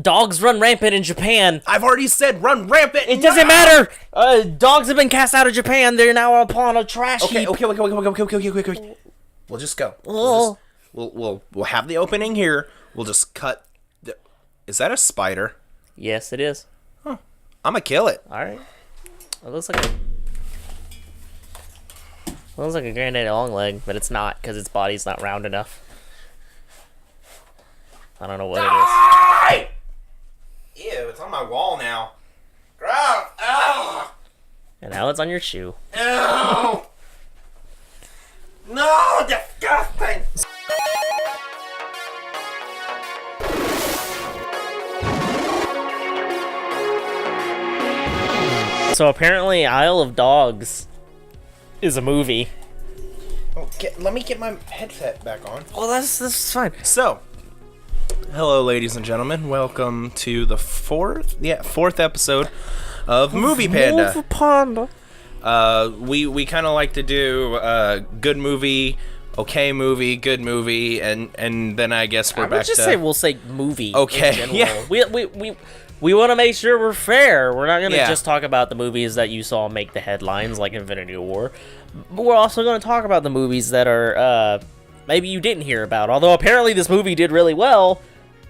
Dogs run rampant in Japan. I've already said run rampant. It doesn't matter. Dogs have been cast out of Japan. They're now upon a trash heap. Okay. We'll just go. We'll have the opening here. We'll just cut. Is that a spider? Yes, it is. Huh. I'm gonna kill it. All right. It looks like a granddaddy long leg, but it's not because its body's not round enough. I don't know what it is. Ew, it's on my wall now. Gross. Oh. And now it's on your shoe. Ew. No, disgusting. So apparently Isle of Dogs is a movie. Oh, let me get my headset back on. Well, that's fine. So, hello, ladies and gentlemen. Welcome to the fourth episode of Movie Panda. We kind of like to do good movie, okay movie, good movie, and then I guess we're back to... we'll say movie. Okay, yeah. We want to make sure we're fair. We're not going to just talk about the movies that you saw make the headlines, like Infinity War. But we're also going to talk about the movies that are maybe you didn't hear about. Although apparently this movie did really well.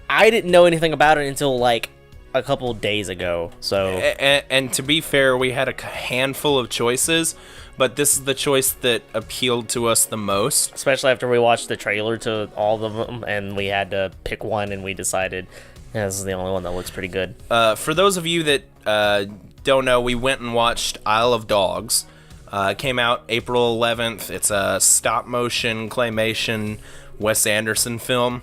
I didn't know anything about it until like a couple days ago. So and to be fair, we had a handful of choices, but this is the choice that appealed to us the most. Especially after we watched the trailer to all of them, and we had to pick one, and we decided, yeah, this is the only one that looks pretty good. For those of you that don't know, we went and watched Isle of Dogs. It came out April 11th. It's a stop-motion, claymation, Wes Anderson film.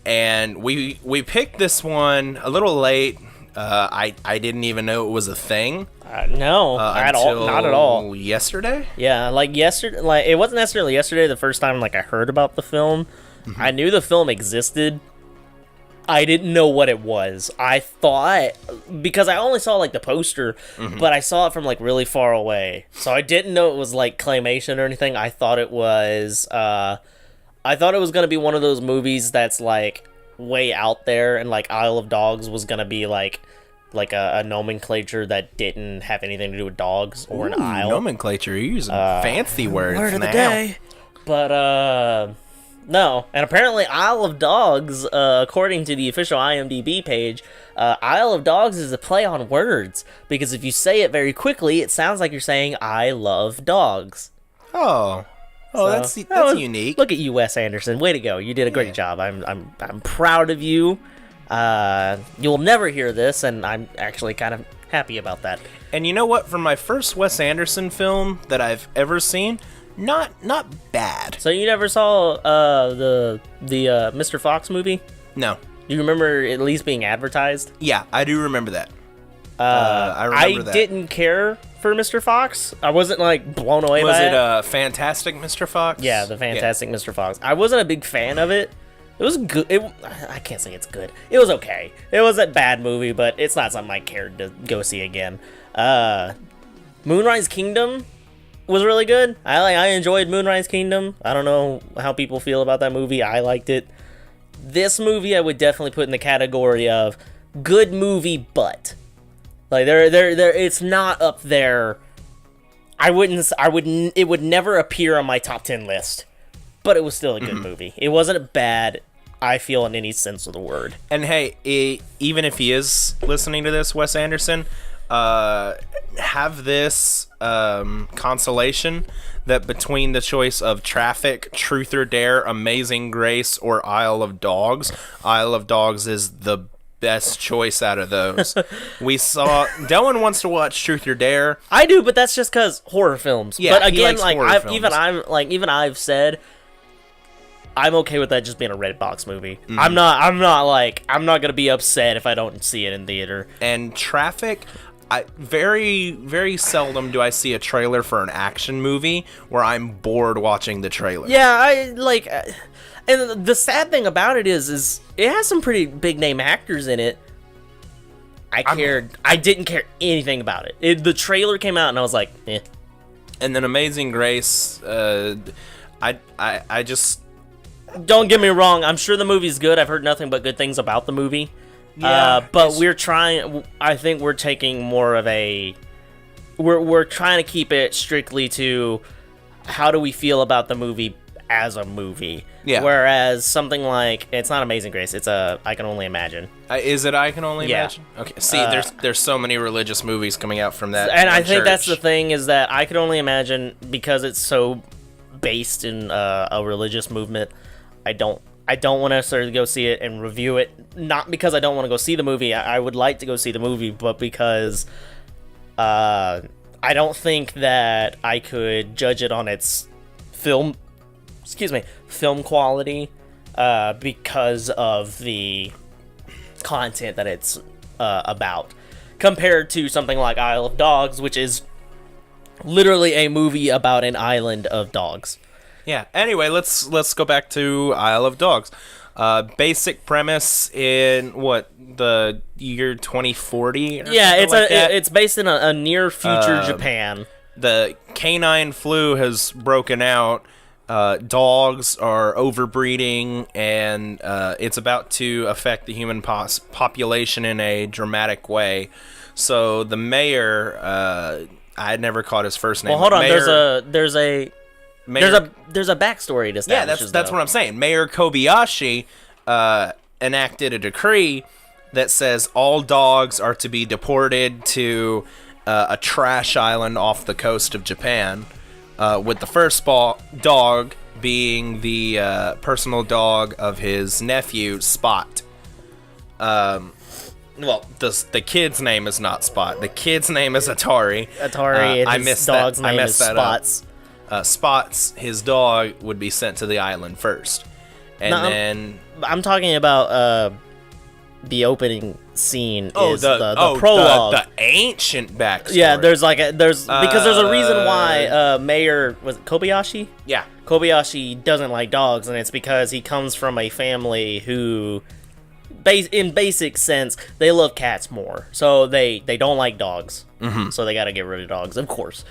And we picked this one a little late. I didn't even know it was a thing. No, not at all. Yesterday? Yeah, like yesterday. Like it wasn't necessarily yesterday. The first time like I heard about the film, I knew the film existed. I didn't know what it was. I thought, because I only saw like the poster, but I saw it from like really far away, so I didn't know it was like claymation or anything. I thought it was gonna be one of those movies that's like way out there, and like Isle of Dogs was gonna be like a nomenclature that didn't have anything to do with dogs or an isle. Nomenclature, you're using fancy words word of the day. But no, and apparently Isle of Dogs, according to the official IMDb page, Isle of Dogs is a play on words, because if you say it very quickly, it sounds like you're saying I love dogs. Oh, that's unique. Look at you, Wes Anderson. Way to go. You did a great job. I'm proud of you. You'll never hear this, and I'm actually kind of happy about that. And you know what? For my first Wes Anderson film that I've ever seen, not bad. So you never saw the Mr. Fox movie? No. You remember at least being advertised? Yeah, I do remember that. I remember that. I didn't care for Mr. Fox. I wasn't like blown away by it. Was it Fantastic Mr. Fox? Yeah, the Fantastic Mr. Fox. I wasn't a big fan of it. It was good. I can't say it's good. It was okay. It was a bad movie, but it's not something I cared to go see again. Moonrise Kingdom was really good. I enjoyed Moonrise Kingdom. I don't know how people feel about that movie. I liked it. This movie I would definitely put in the category of good movie, but like it's not up there. It would never appear on my top 10 list, but it was still a good movie. It wasn't bad, I feel, in any sense of the word. And hey, even if he is listening to this, Wes Anderson, have this consolation that between the choice of Traffic, Truth or Dare, Amazing Grace, or Isle of Dogs is the best choice out of those. We saw Dylan wants to watch Truth or Dare. I do, but that's just because horror films. Yeah, but again, he likes horror films. I've said I'm okay with that just being a red box movie. I'm not gonna be upset if I don't see it in theater. And Traffic, very, very seldom do I see a trailer for an action movie where I'm bored watching the trailer. Yeah, and the sad thing about it is it has some pretty big name actors in it. I didn't care anything about it. The trailer came out and I was like, eh. And then Amazing Grace, I just... Don't get me wrong, I'm sure the movie's good. I've heard nothing but good things about the movie. But we're trying. I think we're taking more of a. We're trying to keep it strictly to how do we feel about the movie as a movie. Yeah. Whereas something like it's not Amazing Grace. It's I Can Only Imagine. Is it I Can Only Yeah. Imagine? Okay. See, there's so many religious movies coming out from that. And I one think that's church. the thing is that I Can Only Imagine because it's so based in a religious movement. I don't want to necessarily go see it and review it. Not because I don't want to go see the movie. I would like to go see the movie, but because I don't think that I could judge it on its film quality because of the content that it's about, compared to something like Isle of Dogs, which is literally a movie about an island of dogs. Yeah. Anyway, let's go back to Isle of Dogs. Basic premise in the year 2040. Yeah, it's it's based in a near future Japan. The canine flu has broken out. Dogs are overbreeding, and it's about to affect the human population in a dramatic way. So the mayor, I had never caught his first name. Well, hold on. Mayor, There's a backstory to yeah, that's what I'm saying. Mayor Kobayashi enacted a decree that says all dogs are to be deported to a trash island off the coast of Japan, with the first dog being the personal dog of his nephew, Spot. Well, the kid's name is not Spot. The kid's name is Atari. Atari, and his dog's name is Spots. Spots, his dog, would be sent to the island first. And then... I'm talking about the opening scene is the prologue. The ancient backstory. Yeah, because there's a reason why Mayor... Was it Kobayashi? Yeah. Kobayashi doesn't like dogs, and it's because he comes from a family who... in basic sense, they love cats more. So they don't like dogs. Mm-hmm. So they got to get rid of dogs, of course.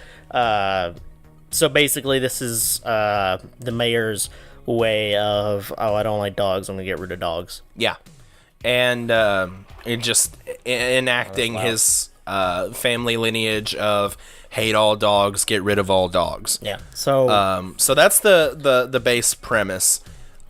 So basically, this is the mayor's way of, I don't like dogs, I'm going to get rid of dogs. Yeah. And it just enacting his family lineage of hate all dogs, get rid of all dogs. Yeah. So so that's the base premise.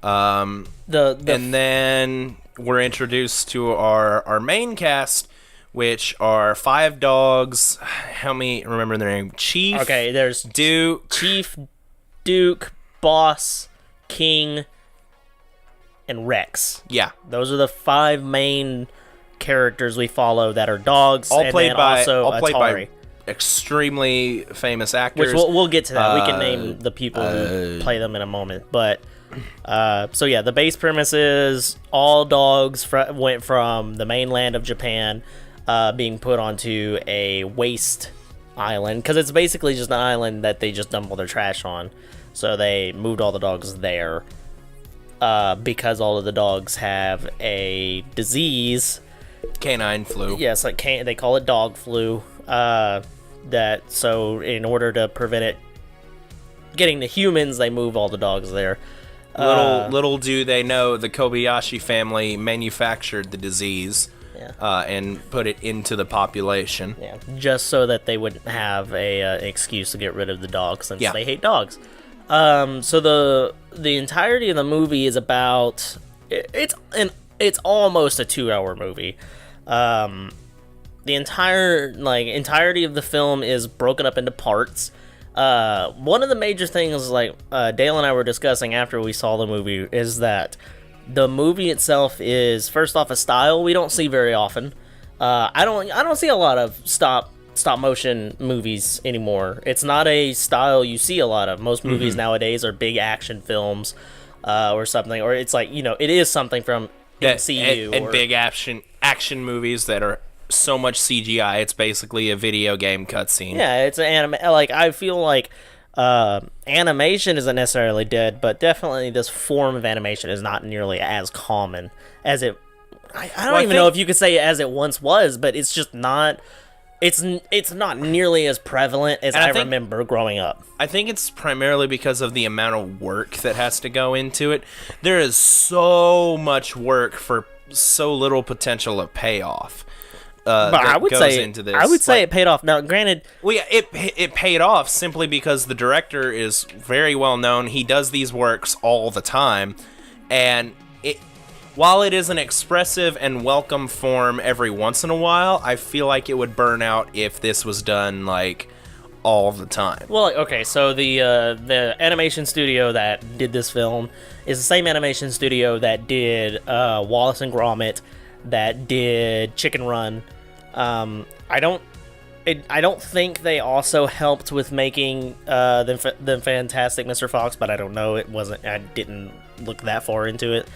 And then we're introduced to our main cast, which are 5 dogs. Help me remember their name. Chief. Okay, there's Chief, Duke, Boss, King, and Rex. Yeah. Those are the 5 main characters we follow that are dogs. All played by Atari. Extremely famous actors. Which we'll get to that. We can name the people who play them in a moment. But so yeah, the base premise is all dogs went from the mainland of Japan, being put onto a waste island, because it's basically just an island that they just dump all their trash on. So they moved all the dogs there because all of the dogs have a disease, canine flu. Yes, they call it dog flu. So in order to prevent it getting to humans, they move all the dogs there. Little do they know, the Kobayashi family manufactured the disease. Yeah. And put it into the population. Yeah, just so that they wouldn't have an excuse to get rid of the dogs, since they hate dogs. So the entirety of the movie is about it's almost a 2-hour movie. The entirety of the film is broken up into parts. One of the major things, Dale and I were discussing after we saw the movie, is that the movie itself is, first off, a style we don't see very often. I don't see a lot of stop motion movies anymore. It's not a style you see a lot of. Most movies nowadays are big action films, or something, or it's it is something from MCU and big action movies that are so much CGI. It's basically a video game cutscene. Yeah, it's an anime. I feel like animation isn't necessarily dead, but definitely this form of animation is not nearly as common as it. I don't even know if you could say as it once was, but it's just not. It's not nearly as prevalent as I remember growing up. I think it's primarily because of the amount of work that has to go into it. There is so much work for so little potential of payoff. But I would say it paid off. Now, granted, well, yeah, it paid off simply because the director is very well known. He does these works all the time, and while it is an expressive and welcome form every once in a while, I feel like it would burn out if this was done like all the time. Well, okay, so the animation studio that did this film is the same animation studio that did Wallace and Gromit, that did Chicken Run. I don't think they also helped with making the Fantastic Mr. Fox, but I don't know. I didn't look that far into it.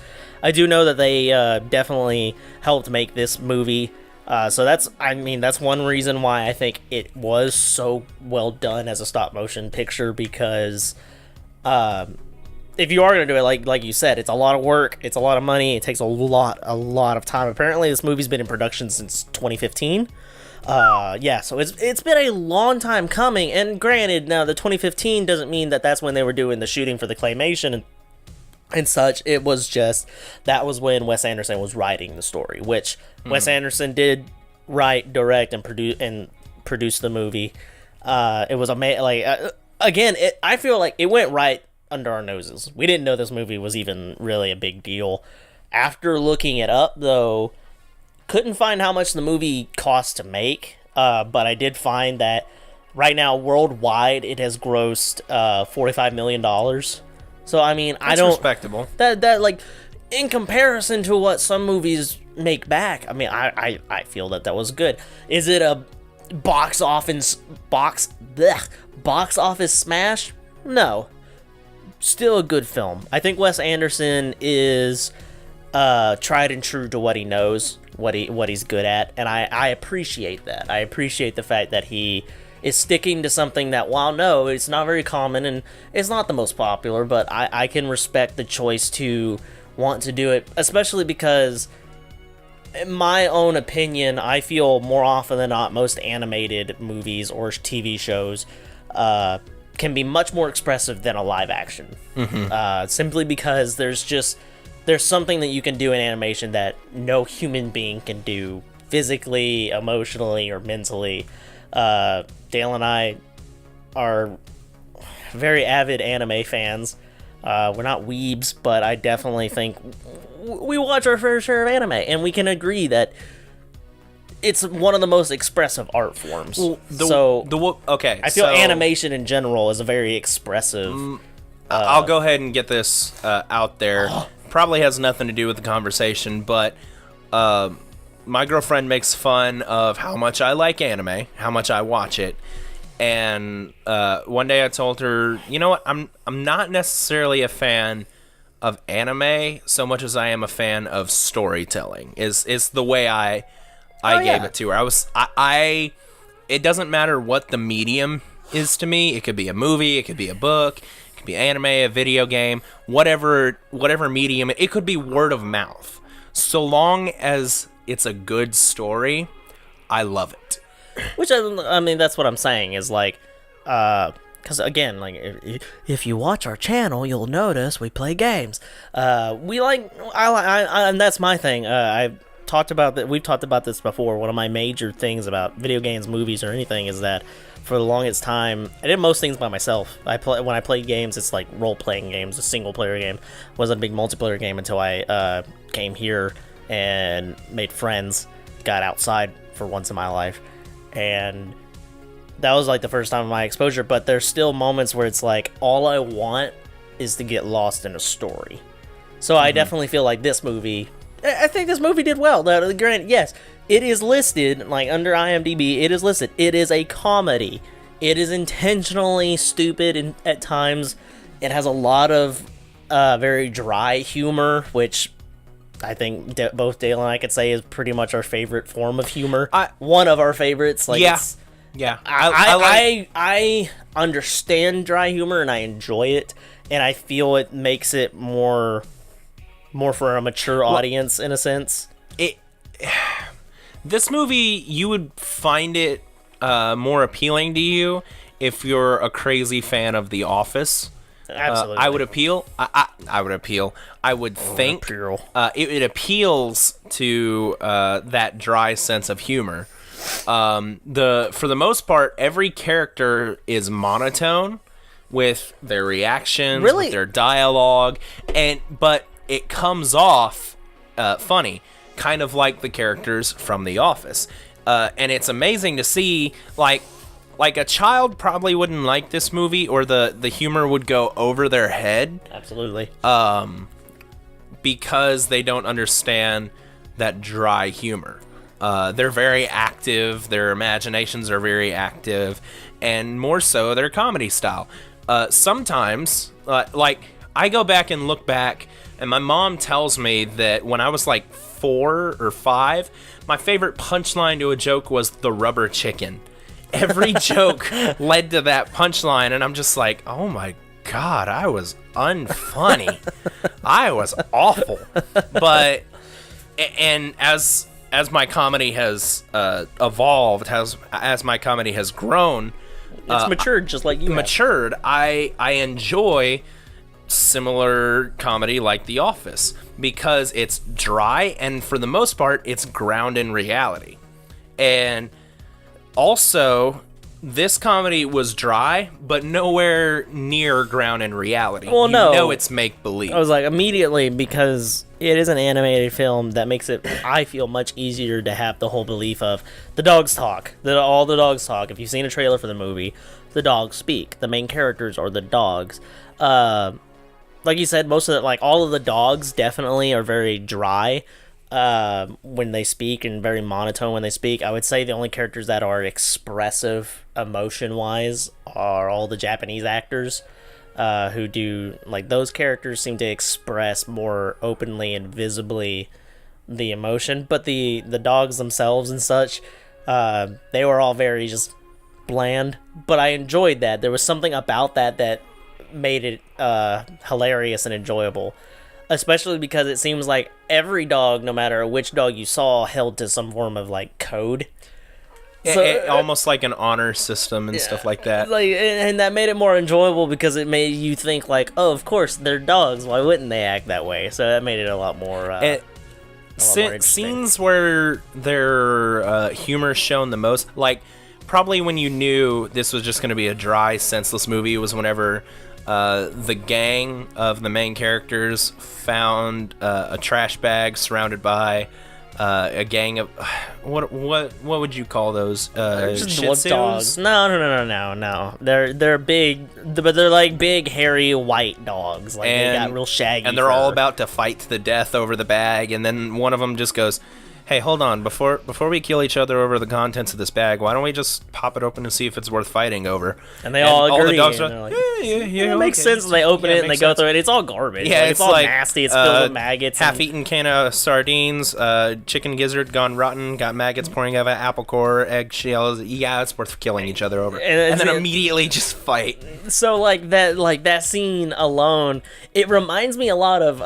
I do know that they definitely helped make this movie. So that's one reason why I think it was so well done as a stop motion picture, because if you are going to do it, like you said, it's a lot of work, it's a lot of money, it takes a lot of time. Apparently this movie's been in production since 2015. So it's been a long time coming, and granted, now the 2015 doesn't mean that that's when they were doing the shooting for the claymation and such. It was just, that was when Wes Anderson was writing the story, which Wes Anderson did write, direct, and produce the movie. It was I feel like it went right under our noses. We didn't know this movie was even really a big deal. After looking it up, though, couldn't find how much the movie cost to make, but I did find that right now, worldwide, it has grossed $45 million. So, I mean, That's respectable. That like, in comparison to what some movies make back, I mean, I feel that was good. Is it a box office smash? No. Still a good film. I think Wes Anderson is tried and true to what he knows, what he's good at, and I appreciate that. I appreciate the fact that he is sticking to something that, while no, it's not very common and it's not the most popular, but I can respect the choice to want to do it, especially because, in my own opinion, I feel more often than not most animated movies or TV shows can be much more expressive than a live action. Simply because there's something that you can do in animation that no human being can do physically, emotionally, or mentally. Dale and I are very avid anime fans. We're not weebs, but I definitely think we watch our fair share of anime, and we can agree that it's one of the most expressive art forms. I feel animation in general is a very expressive. I'll go ahead and get this out there. Probably has nothing to do with the conversation, but my girlfriend makes fun of how much I like anime, how much I watch it, and one day I told her, you know what, I'm not necessarily a fan of anime so much as I am a fan of storytelling. Is the way I gave it to her. It doesn't matter what the medium is to me. It could be a movie, it could be a book, it could be anime, a video game, whatever medium. It could be word of mouth. So long as it's a good story, I love it. Which, I mean, that's what I'm saying, is like, because again, like, if you watch our channel, you'll notice we play games. And that's my thing. I've talked about that. We've talked about this before. One of my major things about video games, movies, or anything is that for the longest time, I did most things by myself. When I played games, it's like role-playing games, a single-player game. It wasn't a big multiplayer game until I came here and made friends, got outside for once in my life, and that was like the first time of my exposure. But there's still moments where it's like, all I want is to get lost in a story. So I definitely feel like this movie, I think this movie did well. Granted, yes, it is listed, like under IMDb, it is listed, it is a comedy. It is intentionally stupid, and at times it has a lot of very dry humor, which I think both Dale and I could say is pretty much our favorite form of humor. One of our favorites. Like, yeah. I understand dry humor and I enjoy it, and I feel it makes it more for a mature audience in a sense. This movie, you would find it more appealing to you if you're a crazy fan of The Office. Absolutely. I would appeal. I would appeal. I would think it appeals to that dry sense of humor. For the most part, every character is monotone with their reactions, with their dialogue, but it comes off funny, kind of like the characters from The Office. And it's amazing to see, like a child probably wouldn't like this movie, or the humor would go over their head. Absolutely. Because they don't understand that dry humor. They're very active, their imaginations are very active, and more so their comedy style. Sometimes, like, I go back and look back, and my mom tells me that when I was like 4 or 5, my favorite punchline to a joke was the rubber chicken. Every joke led to that punchline, and I'm just like, oh my God, I was unfunny. I was awful. But, and as my comedy has evolved, as my comedy has grown, it's matured just like you matured. I enjoy similar comedy like The Office because it's dry, and for the most part, it's grounded in reality. And also, this comedy was dry, but nowhere near ground in reality. Well, no, it's make-believe. I was like, immediately, because it is an animated film, that makes it, I feel, much easier to have the whole belief of the dogs talk. All the dogs talk. If you've seen a trailer for the movie, the dogs speak. The main characters are the dogs. Like you said, most of all of the dogs definitely are very dry when they speak, and very monotone when they speak. I would say the only characters that are expressive emotion-wise are all the Japanese actors who do, those characters seem to express more openly and visibly the emotion. But the dogs themselves and such, they were all very just bland. But I enjoyed that. There was something about that made it hilarious and enjoyable. Especially because it seems like every dog, no matter which dog you saw, held to some form of code. So, almost like an honor system and stuff like that. And that made it more enjoyable because it made you think oh, of course they're dogs. Why wouldn't they act that way? So that made it a lot more. Scenes where their humor shown the most, probably when you knew this was just going to be a dry, senseless movie, was whenever the gang of the main characters found a trash bag surrounded by a gang of what would you call those? Shih Tzus? Dogs. No. They're big, but they're big, hairy, white dogs. They got real shaggy. And they're fur. all about to fight to the death over the bag. And then one of them just goes, "Hey, hold on! Before we kill each other over the contents of this bag, why don't we just pop it open and see if it's worth fighting over?" And they all agree. All the dogs are like, yeah, it makes sense. And they open it and they go through it. It's all garbage. Yeah, it's all nasty. It's filled with maggots. Half-eaten can of sardines, chicken gizzard gone rotten, got maggots pouring out of it, apple core, eggshells. Yeah, it's worth killing each other over. And then immediately just fight. So that scene alone, it reminds me a lot of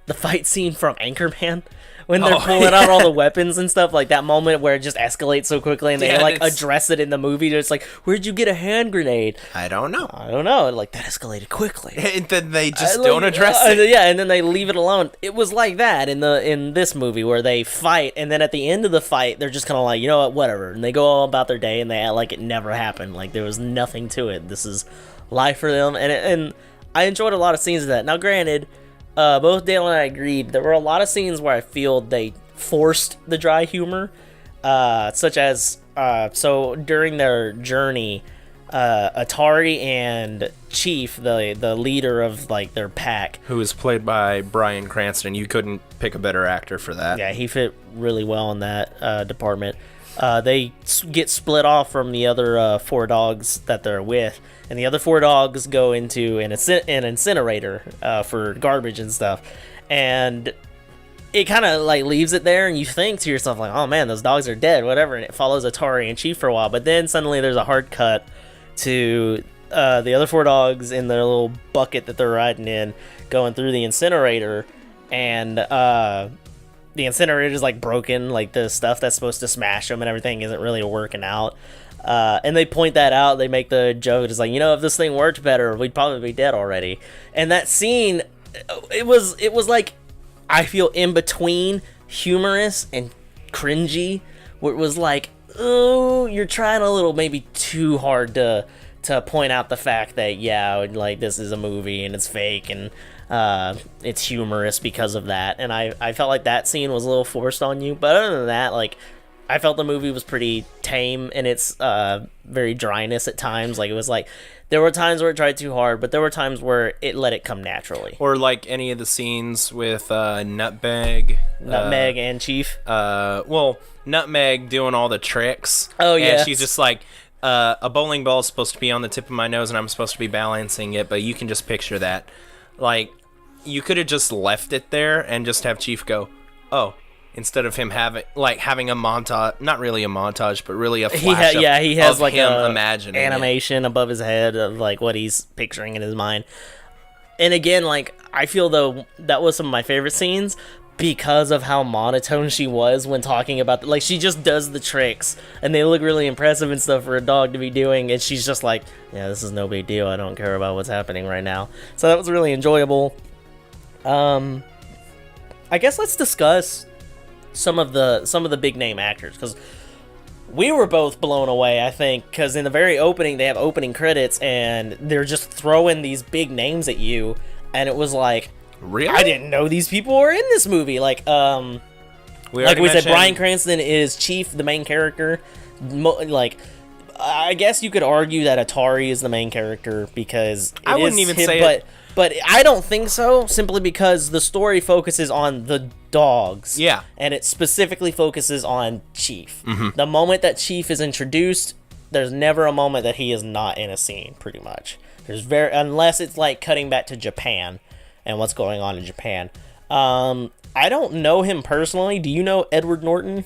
the fight scene from Anchorman. When they're pulling out all the weapons and stuff, that moment where it just escalates so quickly and they address it in the movie. It's where'd you get a hand grenade? I don't know. That escalated quickly. And then they just don't address it. Yeah, and then they leave it alone. It was like that in this movie where they fight, and then at the end of the fight, they're just kind of you know what, whatever. And they go all about their day and they act like it never happened. There was nothing to it. This is life for them. And I enjoyed a lot of scenes of that. Now, granted, both Dale and I agreed there were a lot of scenes where I feel they forced the dry humor, such as so during their journey, Atari and Chief, the leader of their pack, who was played by Bryan Cranston. You couldn't pick a better actor for that. Yeah, he fit really well in that department. They get split off from the other 4 dogs that they're with, and the other 4 dogs go into an incinerator for garbage and stuff. And it kind of leaves it there, and you think to yourself oh man, those dogs are dead, whatever. And it follows Atari and Chief for a while, but then suddenly there's a hard cut to the other 4 dogs in their little bucket that they're riding in, going through the incinerator, and the incinerator is broken. The stuff that's supposed to smash them and everything isn't really working out. And they point that out. They make the joke. It's like, if this thing worked better, we'd probably be dead already. And that scene, it was like, I feel in between humorous and cringy, where it was like, oh, you're trying a little maybe too hard to point out the fact that, like, this is a movie and it's fake and it's humorous because of that. And I felt like that scene was a little forced on you. But other than that, like, I felt the movie was pretty tame in its very dryness at times. Like, it was like, there were times where it tried too hard, but there were times where it let it come naturally. Or like any of the scenes with Nutmeg and Chief. Nutmeg doing all the tricks. Oh, yeah. And she's just like, a bowling ball is supposed to be on the tip of my nose and I'm supposed to be balancing it, but you can just picture that. Like, you could have just left it there and just have Chief go, oh, instead of him having a montage, not really a montage, but really a flash he has of like him a imagining animation above his head of like what he's picturing in his mind. And again, like, I feel though that was some of my favorite scenes because of how monotone she was when talking about like, she just does the tricks and they look really impressive and stuff for a dog to be doing, and she's just like, yeah, this is no big deal, I don't care about what's happening right now. So that was really enjoyable. I guess let's discuss some of the big name actors, because we were both blown away, I think, because in the very opening they have opening credits and they're just throwing these big names at you, and it was like, really? I didn't know these people were in this movie. Like we said, Bryan Cranston is Chief, the main character. Like, I guess you could argue that Atari is the main character because I wouldn't even say it. But I don't think so, simply because the story focuses on the dogs. Yeah. And it specifically focuses on Chief. Mm-hmm. The moment that Chief is introduced, there's never a moment that he is not in a scene, pretty much. Unless it's like cutting back to Japan and what's going on in Japan. I don't know him personally. Do you know Edward Norton?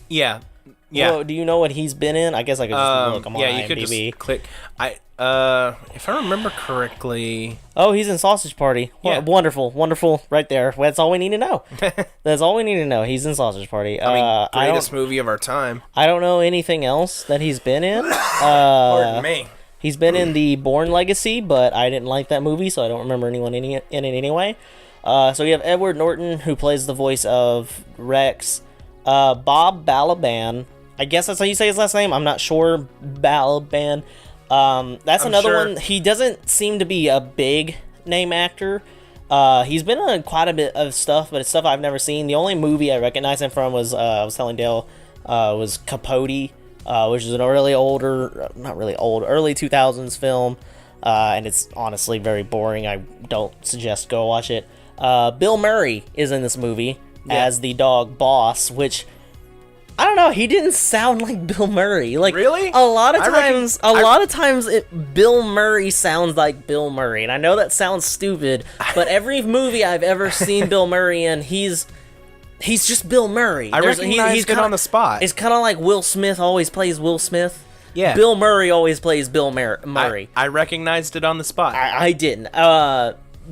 Yeah. Yeah. Well, do you know what he's been in? I guess I could just look him on IMDb. You could just click. If I remember correctly. Oh, he's in Sausage Party. Yeah. Wonderful, right there. That's all we need to know. That's all we need to know. He's in Sausage Party. I mean, greatest movie of our time. I don't know anything else that he's been in. Pardon me. He's been in the Bourne Legacy, but I didn't like that movie, so I don't remember anyone in it anyway. So you have Edward Norton, who plays the voice of Rex. Bob Balaban. I guess that's how you say his last name. I'm not sure. Balaban. That's another one. He doesn't seem to be a big name actor. He's been on quite a bit of stuff, but it's stuff I've never seen. The only movie I recognize him from was, I was telling Dale, was Capote, which is an early 2000s film. And it's honestly very boring. I don't suggest go watch it. Bill Murray is in this movie as the dog Boss, which, I don't know, he didn't sound like Bill Murray. Like, really? A lot of times Bill Murray sounds like Bill Murray. And I know that sounds stupid, but every movie I've ever seen Bill Murray in, he's just Bill Murray. I recognize it on the spot. It's kind of like Will Smith always plays Will Smith. Yeah. Bill Murray always plays Bill Murray. I recognized it on the spot. I didn't.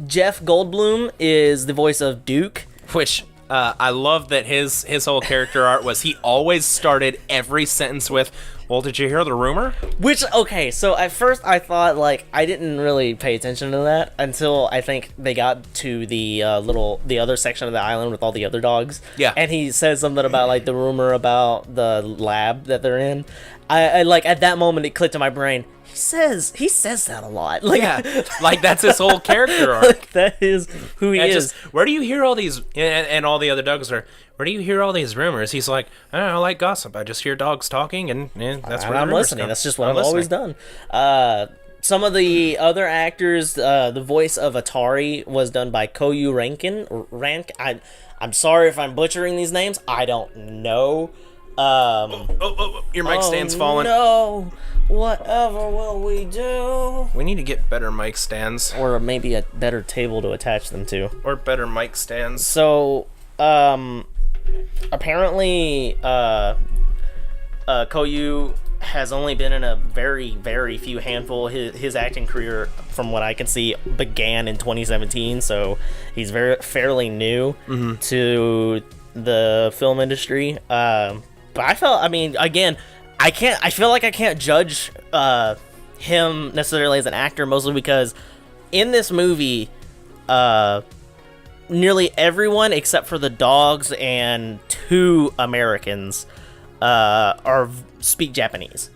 Jeff Goldblum is the voice of Duke. Which, I love that his whole character art was he always started every sentence with, well, did you hear the rumor? Which, okay, so at first I thought, like, I didn't really pay attention to that until I think they got to the other section of the island with all the other dogs. Yeah. And he says something about, like, the rumor about the lab that they're in. I like, at that moment it clicked in my brain, he says that a lot. Like, yeah, like that's his whole character arc. Like, that is who he is. Where do you hear all these, and all the other dogs are, where do you hear all these rumors? He's like, I don't know, I like gossip. I just hear dogs talking, and that's where I'm listening. Come. That's just what I've always done. Some of the other actors, the voice of Atari was done by Koyu Rank. I'm sorry if I'm butchering these names. I don't know. Your mic stand's falling. No, whatever will we do? We need to get better mic stands. Or maybe a better table to attach them to. Or better mic stands. So, apparently, Koyu has only been in a very, very few handful. His acting career, from what I can see, began in 2017, so he's fairly new to the film industry. But I felt, I mean, again, I feel like I can't judge him necessarily as an actor, mostly because in this movie, nearly everyone except for the dogs and 2 Americans speak Japanese.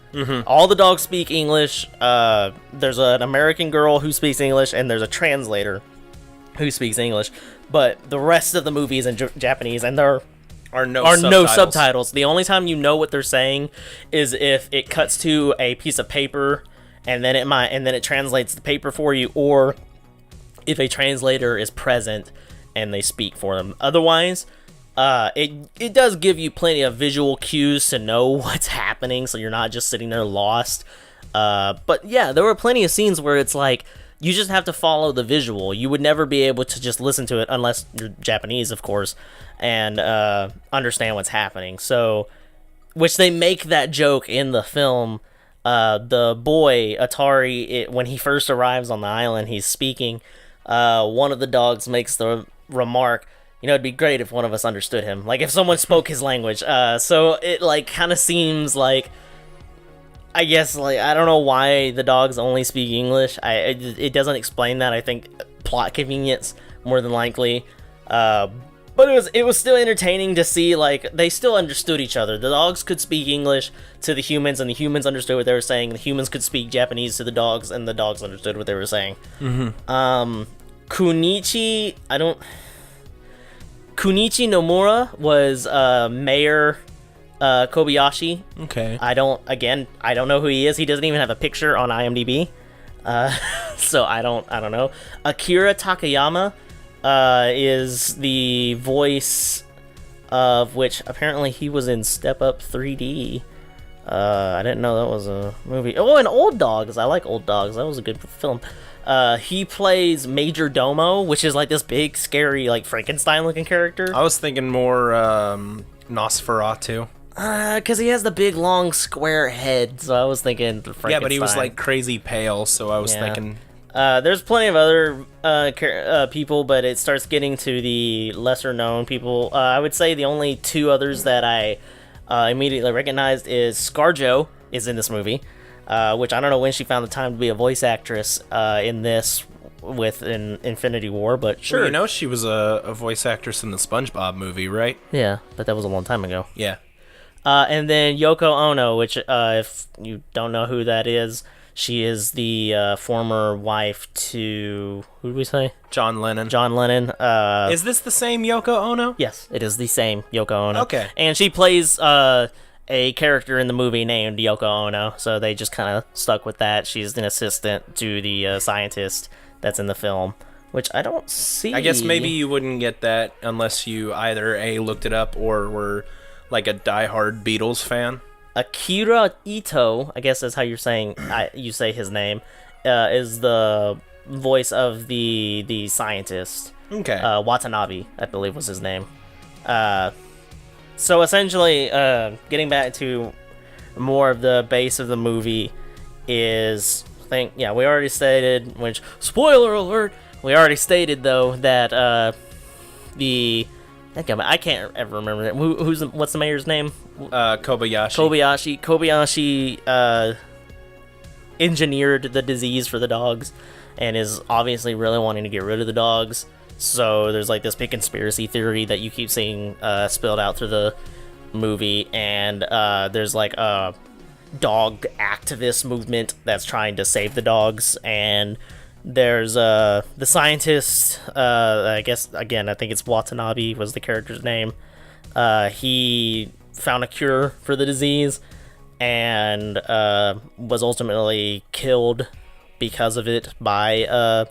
All the dogs speak English. There's an American girl who speaks English, and there's a translator who speaks English. But the rest of the movie is in Japanese, and there are no subtitles. The only time you know what they're saying is if it cuts to a piece of paper, and then it translates the paper for you, or if a translator is present and they speak for them. Otherwise, it does give you plenty of visual cues to know what's happening, so you're not just sitting there lost. But yeah, there were plenty of scenes where it's like you just have to follow the visual. You would never be able to just listen to it unless you're Japanese, of course, and understand what's happening. So, which they make that joke in the film. The boy Atari, when he first arrives on the island, he's speaking. One of the dogs makes the remark, it'd be great if one of us understood him, like if someone spoke his language. So it like kind of seems like, I guess, like, I don't know why the dogs only speak English. It doesn't explain that. I think plot convenience more than likely. But it was still entertaining to see, like, they still understood each other. The dogs could speak English to the humans, and the humans understood what they were saying. The humans could speak Japanese to the dogs, and the dogs understood what they were saying. Kunichi Nomura was Mayor Kobayashi. Okay. I don't know who he is. He doesn't even have a picture on IMDb. So I don't know. Akira Takayama is the voice of which apparently he was in Step Up 3D. I didn't know that was a movie. Oh, and Old Dogs. I like Old Dogs. That was a good film. He plays Major Domo, which is like this big, scary, like Frankenstein-looking character. I was thinking more Nosferatu. Because he has the big, long, square head, so I was thinking Frankenstein. Yeah, but he was like crazy pale, so I was thinking... there's plenty of other people, but it starts getting to the lesser-known people. I would say the only 2 others that I immediately recognized is ScarJo is in this movie, which I don't know when she found the time to be a voice actress in this with Infinity War, but sure. Well, she was a voice actress in the SpongeBob movie, right? Yeah, but that was a long time ago. Yeah. And then Yoko Ono, which if you don't know who that is, she is the former wife to, who did we say? John Lennon. Is this the same Yoko Ono? Yes, it is the same Yoko Ono. Okay. And she plays a character in the movie named Yoko Ono, so they just kind of stuck with that. She's an assistant to the scientist that's in the film, which I don't see. I guess maybe you wouldn't get that unless you either A, looked it up, or were like a diehard Beatles fan. Akira Ito, I guess that's how you're saying you say his name, is the voice of the scientist. Okay. Watanabe, I believe, was his name. So essentially, getting back to more of the base of the movie is, we already stated, which, spoiler alert, we already stated, though, that I can't ever remember that. What's the mayor's name? Kobayashi. Kobayashi engineered the disease for the dogs and is obviously really wanting to get rid of the dogs. So there's like this big conspiracy theory that you keep seeing spilled out through the movie, and there's like a dog activist movement that's trying to save the dogs, and there's the scientist, I guess, again, I think it's Watanabe was the character's name. He found a cure for the disease and was ultimately killed because of it by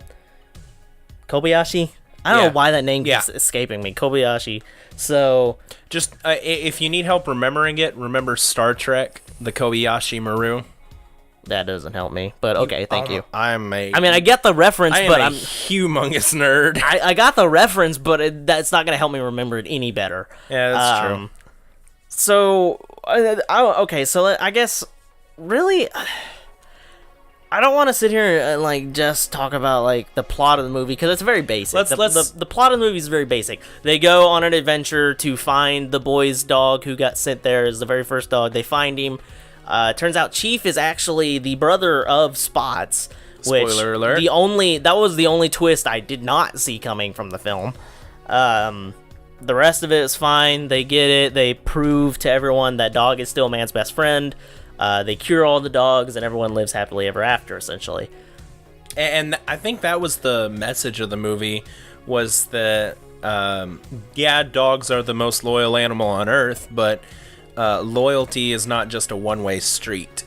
Kobayashi. I don't know why that name keeps escaping me. Kobayashi. So, just if you need help remembering it, remember Star Trek, the Kobayashi Maru. That doesn't help me, but okay, thank you. I get the reference, but I'm a humongous nerd. I got the reference, but that's not going to help me remember it any better. Yeah, that's true. So, so I guess, really, I don't want to sit here and, like, just talk about, like, the plot of the movie, because it's very basic. The plot of the movie is very basic. They go on an adventure to find the boy's dog who got sent there as the very first dog. They find him. Turns out Chief is actually the brother of Spots. Spoiler alert. That was the only twist I did not see coming from the film. The rest of it is fine. They get it. They prove to everyone that dog is still man's best friend. They cure all the dogs, and everyone lives happily ever after, essentially. And I think that was the message of the movie, was that, yeah, dogs are the most loyal animal on Earth, but loyalty is not just a one-way street.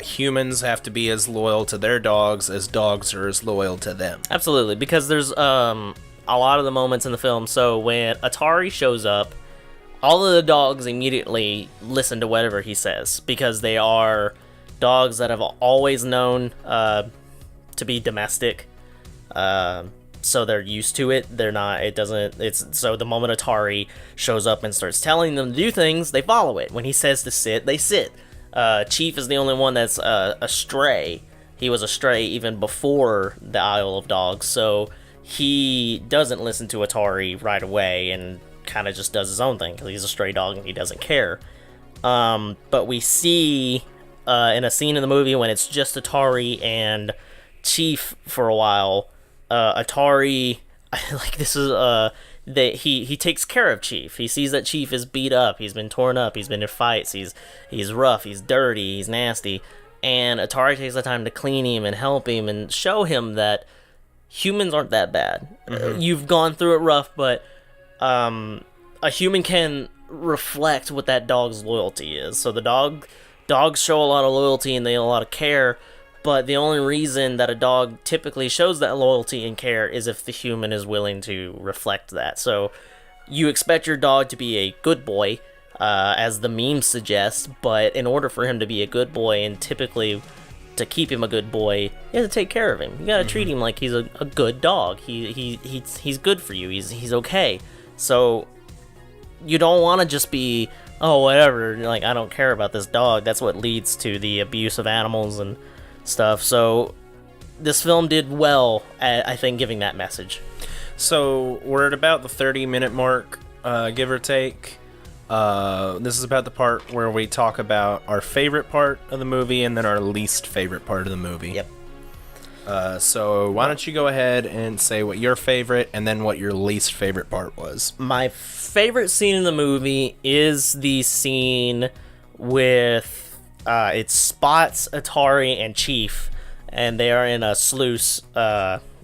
Humans have to be as loyal to their dogs as dogs are as loyal to them. Absolutely, because there's a lot of the moments in the film. So when Atari shows up, all of the dogs immediately listen to whatever he says, because they are dogs that have always known to be domestic. So they're used to it. So the moment Atari shows up and starts telling them to do things, they follow it. When he says to sit, they sit. Chief is the only one that's a stray. He was a stray even before the Isle of Dogs, so he doesn't listen to Atari right away and kind of just does his own thing because he's a stray dog and he doesn't care. But we see in a scene in the movie when it's just Atari and Chief for a while, Atari, like, this is he takes care of Chief. He sees that Chief is beat up, he's been torn up, he's been in fights, he's rough, he's dirty, he's nasty, and Atari takes the time to clean him and help him and show him that humans aren't that bad. You've gone through it rough, but a human can reflect what that dog's loyalty is. So dogs show a lot of loyalty and they have a lot of care, but the only reason that a dog typically shows that loyalty and care is if the human is willing to reflect that. So you expect your dog to be a good boy, as the meme suggests, but in order for him to be a good boy, and typically to keep him a good boy, you have to take care of him. You gotta treat him like he's a good dog. He's good for you. He's okay. So you don't want to just be, oh, whatever, like, I don't care about this dog. That's what leads to the abuse of animals and stuff. So this film did well at, I think, giving that message. So we're at about the 30-minute mark, give or take. This is about the part where we talk about our favorite part of the movie and then our least favorite part of the movie. Yep. So why don't you go ahead and say what your favorite and then what your least favorite part was. My favorite scene in the movie is the scene with it's Spots, Atari, and Chief, and they are in a sluice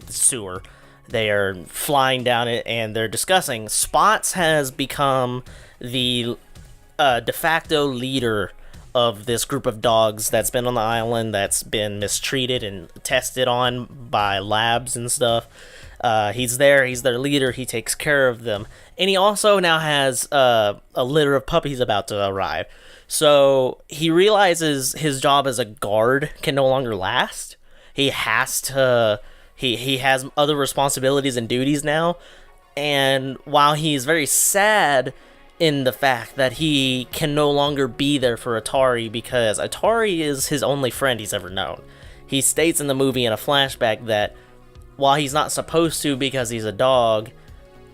sewer. They are flying down it, and they're discussing. Spots has become the de facto leader of this group of dogs that's been on the island, that's been mistreated and tested on by labs and stuff. He's their leader. He takes care of them, and he also now has a litter of puppies about to arrive. So he realizes his job as a guard can no longer last. He has to. He has other responsibilities and duties now, and while he's very sad in the fact that he can no longer be there for Atari because Atari is his only friend he's ever known. He states in the movie in a flashback that while he's not supposed to because he's a dog,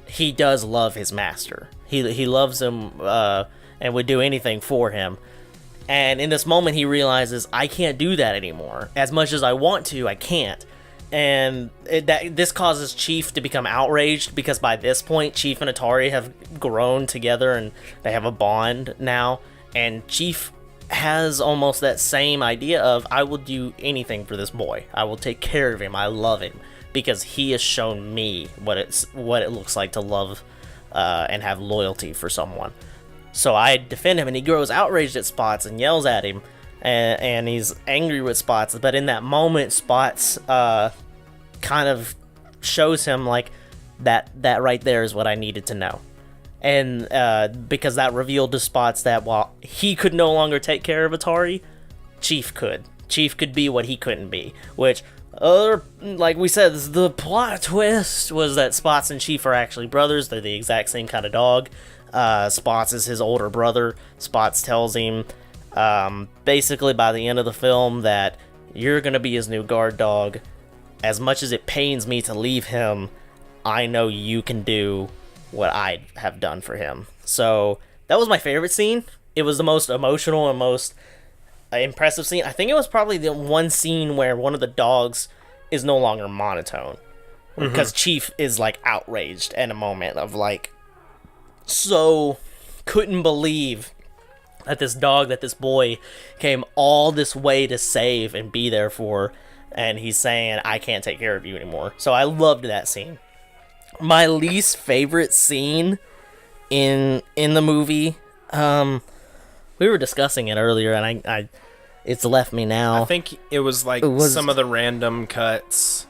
he does love his master. He loves him and would do anything for him. And in this moment he realizes, I can't do that anymore. As much as I want to, I can't. And this causes Chief to become outraged because by this point Chief and Atari have grown together and they have a bond now, and Chief has almost that same idea of, I will do anything for this boy, I will take care of him, I love him, because he has shown me what it looks like to love and have loyalty for someone. So I defend him, and he grows outraged at Spots and yells at him. And he's angry with Spots, but in that moment, Spots kind of shows him, like, that right there is what I needed to know. And because that revealed to Spots that while he could no longer take care of Atari, Chief could. Chief could be what he couldn't be, which, like we said, the plot twist was that Spots and Chief are actually brothers. They're the exact same kind of dog. Spots is his older brother. Spots tells him, basically by the end of the film, that you're gonna be his new guard dog. As much as it pains me to leave him, I know you can do what I have done for him. So that was my favorite scene. It was the most emotional and most impressive scene. I think it was probably the one scene where one of the dogs is no longer monotone. Because Chief is, like, outraged in a moment of, like, so couldn't believe that this dog, that this boy came all this way to save and be there for, and he's saying, I can't take care of you anymore. So I loved that scene. My least favorite scene in the movie, we were discussing it earlier, and I it's left me now. I think it was like some of the random cuts.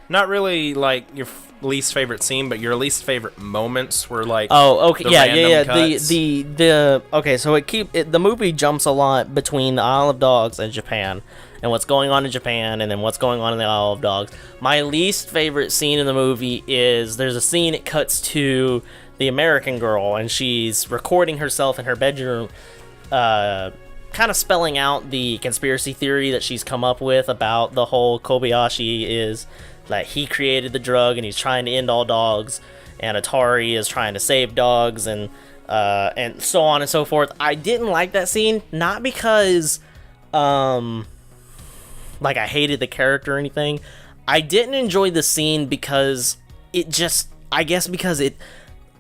Not really like your least favorite scene, but your least favorite moments were like okay, yeah. Cuts. The okay, so the movie jumps a lot between the Isle of Dogs and Japan, and what's going on in Japan, and then what's going on in the Isle of Dogs. My least favorite scene in the movie is there's a scene, it cuts to the American girl, and she's recording herself in her bedroom, kind of spelling out the conspiracy theory that she's come up with about the whole Kobayashi is like he created the drug and he's trying to end all dogs, and Atari is trying to save dogs, and so on and so forth. I didn't like that scene, not because like I hated the character or anything. I didn't enjoy the scene because it just, I guess because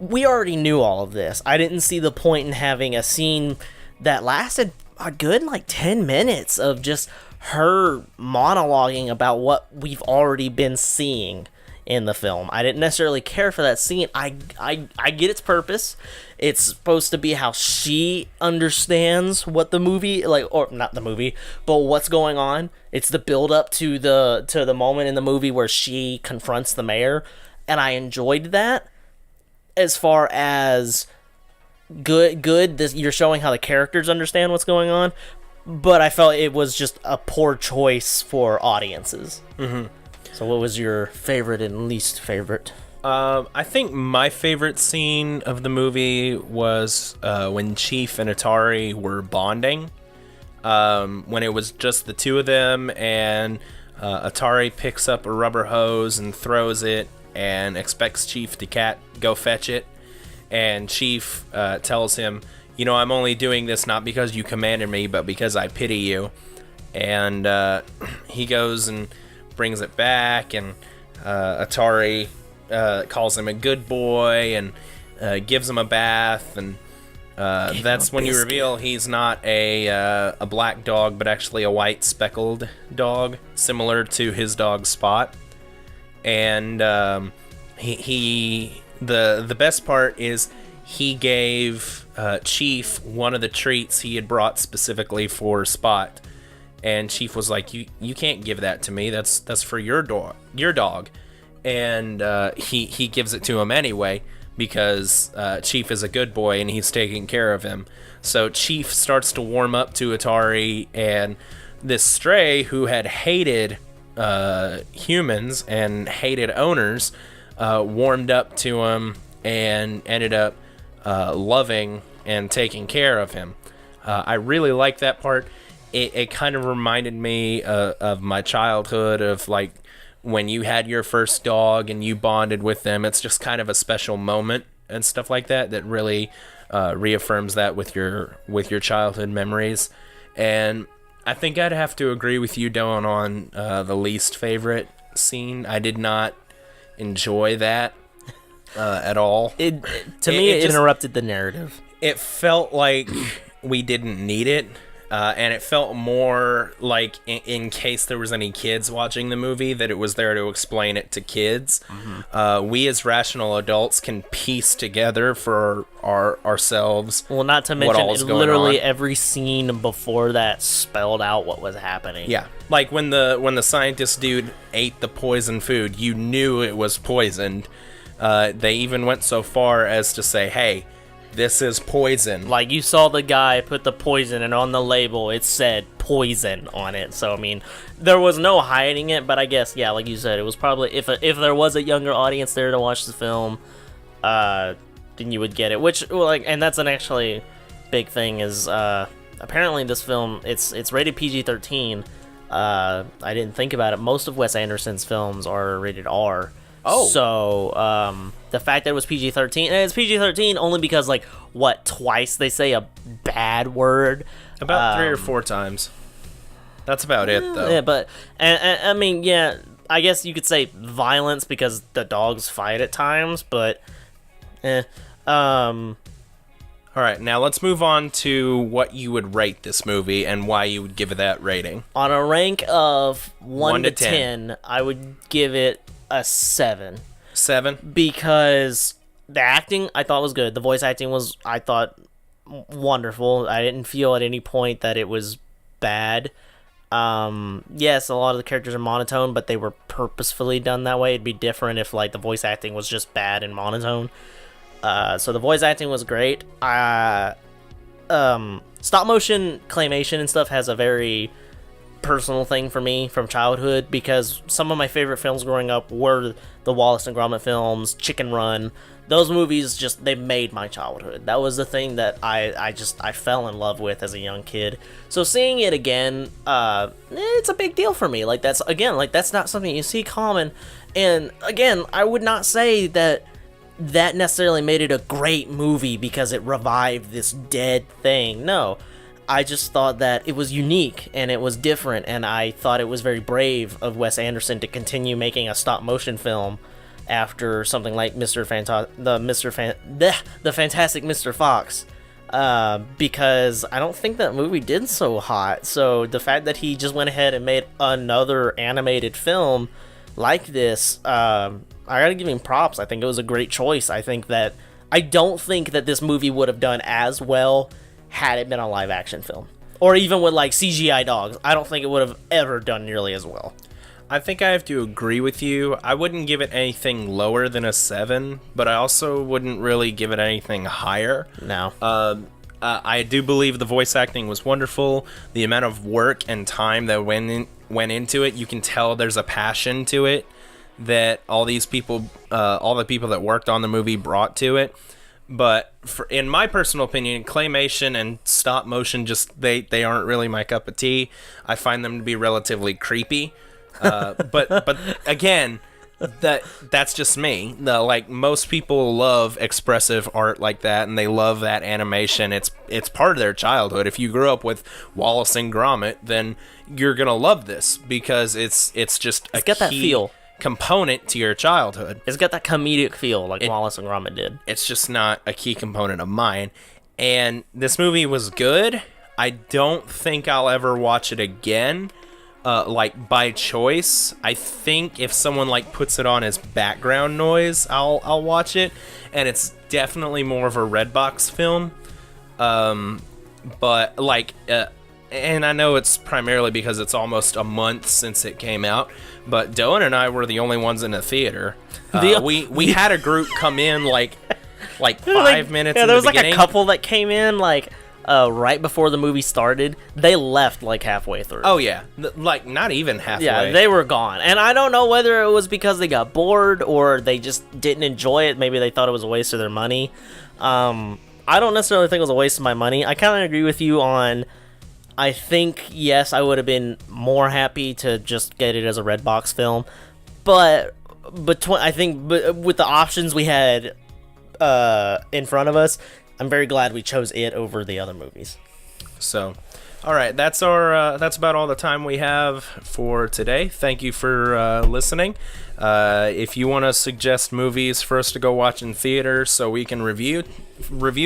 we already knew all of this. I didn't see the point in having a scene that lasted a good like 10 minutes of just her monologuing about what we've already been seeing in the film. I didn't necessarily care for that scene. I get its purpose. It's supposed to be how she understands what the movie, like, or not the movie, but what's going on. It's the build up to the moment in the movie where she confronts the mayor, and I enjoyed that. As far as good, you're showing how the characters understand what's going on, but I felt it was just a poor choice for audiences. So what was your favorite and least favorite? I think my favorite scene of the movie was when Chief and Atari were bonding. When it was just the two of them, and Atari picks up a rubber hose and throws it and expects Chief to go fetch it. And Chief tells him, you know, I'm only doing this not because you commanded me, but because I pity you. And he goes and brings it back, and Atari calls him a good boy and gives him a bath, and that's when you reveal he's not a black dog, but actually a white speckled dog, similar to his dog Spot. And the best part is he gave Chief one of the treats he had brought specifically for Spot, and Chief was like, "You can't give that to me. That's for your dog." And he gives it to him anyway because Chief is a good boy and he's taking care of him. So Chief starts to warm up to Atari, and this stray who had hated humans and hated owners warmed up to him and ended up loving and taking care of him. I really like that part. It kind of reminded me of my childhood, of like when you had your first dog and you bonded with them. It's just kind of a special moment and stuff like that really reaffirms that with your childhood memories. And I think I'd have to agree with you, Dylan, on the least favorite scene. I did not enjoy that at all. To me, it interrupted the narrative. It felt like we didn't need it, and it felt more like in case there was any kids watching the movie, that it was there to explain it to kids. We as rational adults can piece together for ourselves. Well, not to mention, literally every scene before that spelled out what was happening. Yeah, like when the scientist dude ate the poison food, you knew it was poisoned. They even went so far as to say, "Hey, this is poison." Like, you saw the guy put the poison, and on the label it said poison on it. So I mean, there was no hiding it. But I guess, yeah, like you said, it was probably, if there was a younger audience there to watch the film, then you would get it. Which, like, and that's an actually big thing is apparently this film, it's rated PG-13. I didn't think about it. Most of Wes Anderson's films are rated R. Oh. So the fact that it was PG-13, and it's PG-13 only because, like, twice they say a bad word? About 3 or 4 times. That's about it, though. Yeah, but, and I mean, yeah, I guess you could say violence because the dogs fight at times, but, All right, now let's move on to what you would rate this movie and why you would give it that rating. On a rank of 1 to 10, I would give it a 7. 7? Because the acting, I thought was good. The voice acting was, I thought, wonderful. I didn't feel at any point that it was bad. Yes, a lot of the characters are monotone, but they were purposefully done that way. It'd be different if, like, the voice acting was just bad and monotone. So the voice acting was great. Stop motion claymation and stuff has a very personal thing for me from childhood, because some of my favorite films growing up were the Wallace and Gromit films, Chicken Run. Those movies just, they made my childhood. That was the thing that I fell in love with as a young kid. So seeing it again, it's a big deal for me. Like, that's not something you see common. And again, I would not say that necessarily made it a great movie because it revived this dead thing. No, I just thought that it was unique and it was different, and I thought it was very brave of Wes Anderson to continue making a stop motion film after something like the Fantastic Mr. Fox, because I don't think that movie did so hot. So the fact that he just went ahead and made another animated film like this, I gotta give him props. I think it was a great choice. I don't think that this movie would have done as well had it been a live action film, or even with like CGI dogs. I don't think it would have ever done nearly as well. I think I have to agree with you. I wouldn't give it anything lower than a 7, but I also wouldn't really give it anything higher. No. I do believe the voice acting was wonderful. The amount of work and time that went into it, you can tell there's a passion to it that all the people that worked on the movie brought to it. But in my personal opinion, claymation and stop motion just they aren't really my cup of tea. I find them to be relatively creepy. But again, that's just me. Like, most people love expressive art like that, and they love that animation. It's part of their childhood. If you grew up with Wallace and Gromit, then you're gonna love this because it's just a got that feel. Component to your childhood. It's got that comedic feel like Wallace and Gromit did. It's just not a key component of mine. And this movie was good. I don't think I'll ever watch it again, like by choice. I think if someone like puts it on as background noise, I'll watch it. And it's definitely more of a Redbox film. But like, and I know it's primarily because it's almost a month since it came out, but Dylan and I were the only ones in the theater. We had a group come in like 5 minutes. Yeah, in there the was beginning. like a couple that came in like right before the movie started. They left like halfway through. Oh yeah, like not even halfway. Yeah, they were gone, and I don't know whether it was because they got bored or they just didn't enjoy it. Maybe they thought it was a waste of their money. I don't necessarily think it was a waste of my money. I kind of agree with you on. I think, yes, I would have been more happy to just get it as a Redbox film, but I think with the options we had in front of us, I'm very glad we chose it over the other movies. So, all right, that's about all the time we have for today. Thank you for listening. If you want to suggest movies for us to go watch in theater so we can review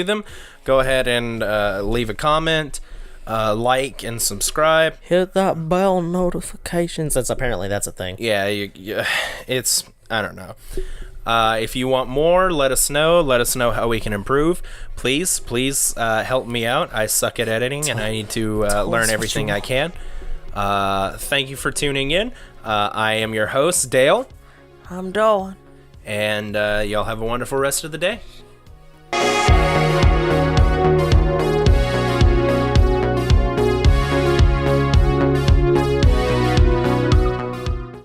them, go ahead and leave a comment. Like and subscribe. Hit that bell notification, since apparently that's a thing. Yeah, it's, I don't know. If you want more, let us know. Let us know how we can improve. Please help me out. I suck at editing, and I need to learn everything I can. Thank you for tuning in. I am your host, Dale. I'm Dolan. And y'all have a wonderful rest of the day.